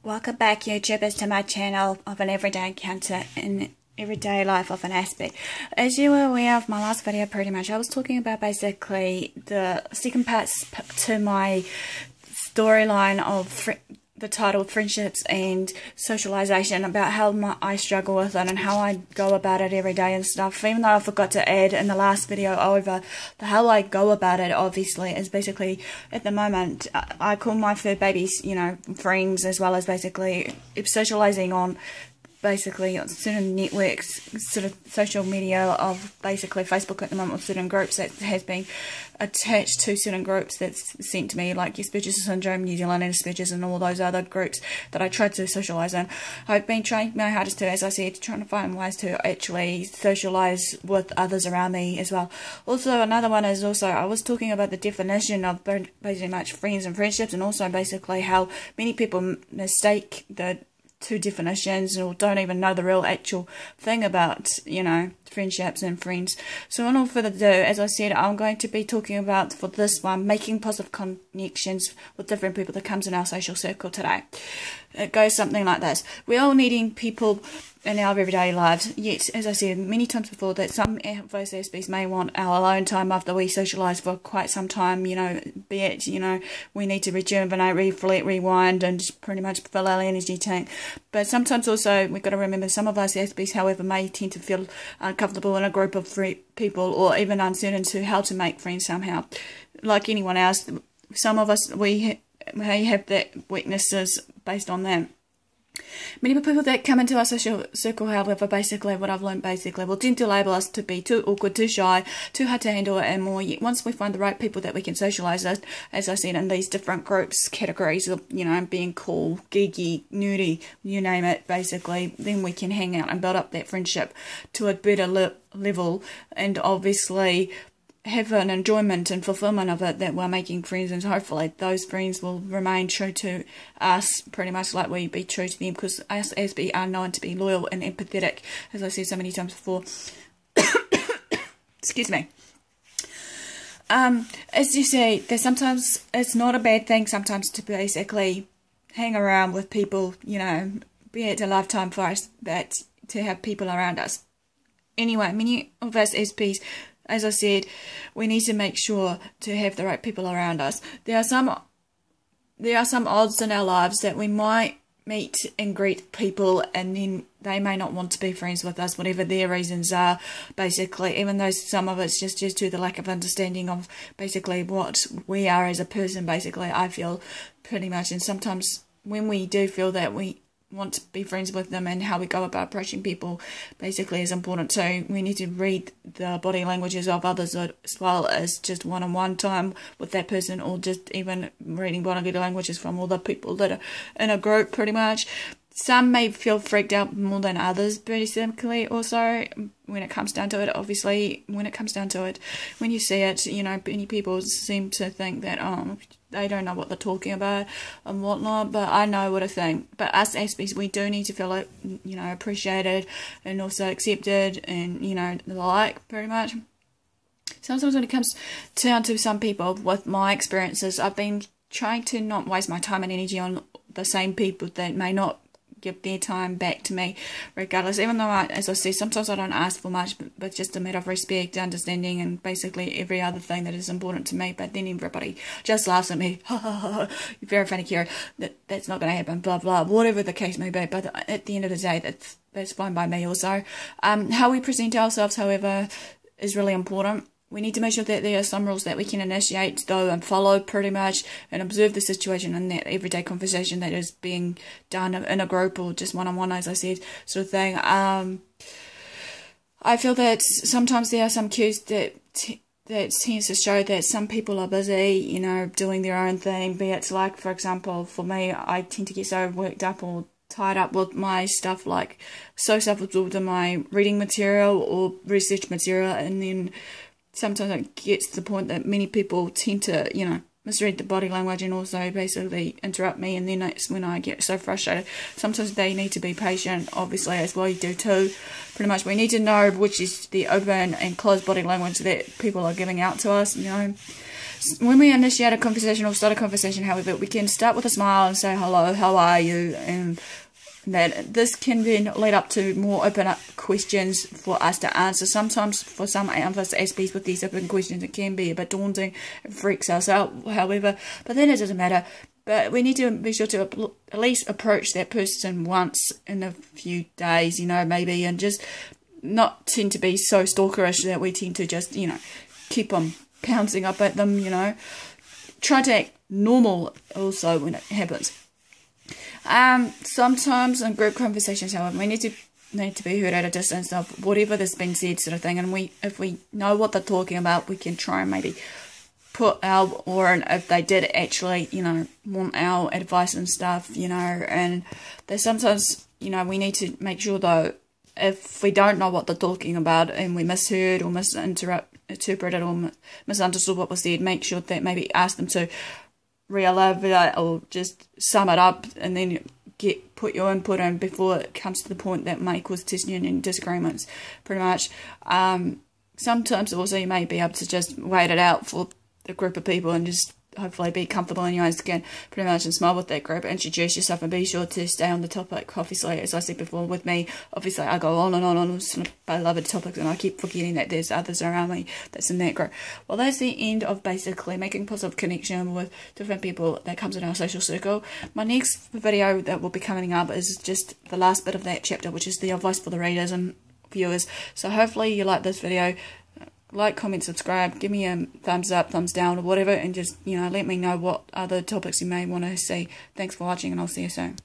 Welcome back, YouTubers, to my channel of an everyday encounter in everyday life of an Aspie. As you were aware of my last video, pretty much I was talking about basically the second part to my storyline of the title Friendships and Socialization, about how I struggle with it and how I go about it every day and stuff. Even though I forgot to add in the last video over how I go about it, obviously, is basically at the moment I call my fur babies, friends, as well as basically socializing on basically on certain networks, sort of social media of basically Facebook at the moment, with certain groups that has been attached to certain groups that's sent to me, like Asperger's Syndrome New Zealand and Asperger's and all those other groups that I tried to socialise in. I've been trying my hardest to, as I said, trying to find ways to actually socialise with others around me as well. Also, another one is also, I was talking about the definition of basically much friends and friendships, and also basically how many people mistake the two definitions or don't even know the real actual thing about, friendships and friends. So without further ado, as I said, I'm going to be talking about, for this one, making positive connections with different people that comes in our social circle today. It goes something like this. We're all needing people in our everyday lives, yet, as I said many times before, that some of us Aspies may want our alone time after we socialise for quite some time, be it, we need to rejuvenate, reflect, rewind, and just pretty much fill our energy tank. But sometimes also, we've got to remember, some of us Aspies, however, may tend to feel uncomfortable in a group of people, or even uncertain to how to make friends somehow. Like anyone else, some of us, we may have that weaknesses based on that. Many people that come into our social circle, however, basically what I've learned will tend to label us to be too awkward, too shy, too hard to handle, and more. Yet once we find the right people that we can socialise with, as I said, in these different groups, categories of, being cool, geeky, nerdy, you name it, basically, then we can hang out and build up that friendship to a better level, and obviously have an enjoyment and fulfillment of it, that we're making friends, and hopefully those friends will remain true to us, pretty much like we be true to them, because us Aspie are known to be loyal and empathetic, as I said so many times before. Excuse me. As you see, there's sometimes it's not a bad thing sometimes to basically hang around with people, be it a lifetime for us, but to have people around us. Anyway, many of us Aspies, as I said, we need to make sure to have the right people around us. There are some odds in our lives that we might meet and greet people, and then they may not want to be friends with us, whatever their reasons are, basically, even though some of it's just due to the lack of understanding of basically what we are as a person, basically, I feel, pretty much. And sometimes when we do feel that we want to be friends with them, and how we go about approaching people basically is important too. We need to read the body languages of others, as well as just one-on-one time with that person, or just even reading body languages from all the people that are in a group, pretty much. Some may feel freaked out more than others, pretty simply. Also, when it comes down to it, obviously, when you see it, many people seem to think that, they don't know what they're talking about and whatnot, but I know what I think. But us Aspies, we do need to feel like, appreciated and also accepted, and, the like, pretty much. Sometimes when it comes down to some people, with my experiences, I've been trying to not waste my time and energy on the same people that may not give their time back to me regardless, even though as I said, sometimes I don't ask for much, but just a matter of respect, understanding, and basically every other thing that is important to me. But then everybody just laughs at me. Ha ha ha, you're very funny, Kerrin, that's not going to happen, blah blah, whatever the case may be. But at the end of the day, that's fine by me also. How we present ourselves, however, is really important. We need to make sure that there are some rules that we can initiate, though, and follow, pretty much, and observe the situation in that everyday conversation that is being done in a group, or just one-on-one, as I said, sort of thing. I feel that sometimes there are some cues that tends to show that some people are busy, doing their own thing, be it like, for example, for me, I tend to get so worked up or tied up with my stuff, like so self-absorbed in my reading material or research material, and then sometimes it gets to the point that many people tend to, misread the body language and also basically interrupt me, and then that's when I get so frustrated. Sometimes they need to be patient, obviously, as well you do too. Pretty much we need to know which is the open and closed body language that people are giving out to us, when we initiate a conversation or start a conversation, however, we can start with a smile and say hello, how are you, and that this can then lead up to more open up questions for us to answer. Sometimes for some of us Aspies with these open questions, it can be a bit daunting, it freaks us out, however, but then it doesn't matter. But we need to be sure to at least approach that person once in a few days, you know, maybe, and just not tend to be so stalkerish that we tend to just, you know, keep on pouncing up at them, you know. Try to act normal also when it happens. Sometimes in group conversations, however, we need to be heard at a distance of whatever that's been said, sort of thing. And if we know what they're talking about, we can try and maybe put our, or if they did actually, you know, want our advice and stuff, you know. And there's sometimes, you know, we need to make sure though, if we don't know what they're talking about and we misheard or misinterpreted or misunderstood what was said, make sure that maybe ask them to re-elaborate or just sum it up, and then put your input in before it comes to the point that may cause tension and disagreements, pretty much. Sometimes also you may be able to just wait it out for a group of people and just hopefully be comfortable in your own skin, pretty much, and smile with that group, introduce yourself, and be sure to stay on the topic. Obviously, as I said before, with me, obviously I go on and on on some beloved topics, and I keep forgetting that there's others around me that's in that group. Well, that's the end of basically making positive connection with different people that comes in our social circle. My next video that will be coming up is just the last bit of that chapter, which is the advice for the readers and viewers. So hopefully you like this video. Like, comment, subscribe, give me a thumbs up, thumbs down, or whatever, and just, you know, let me know what other topics you may want to see. Thanks for watching, and I'll see you soon.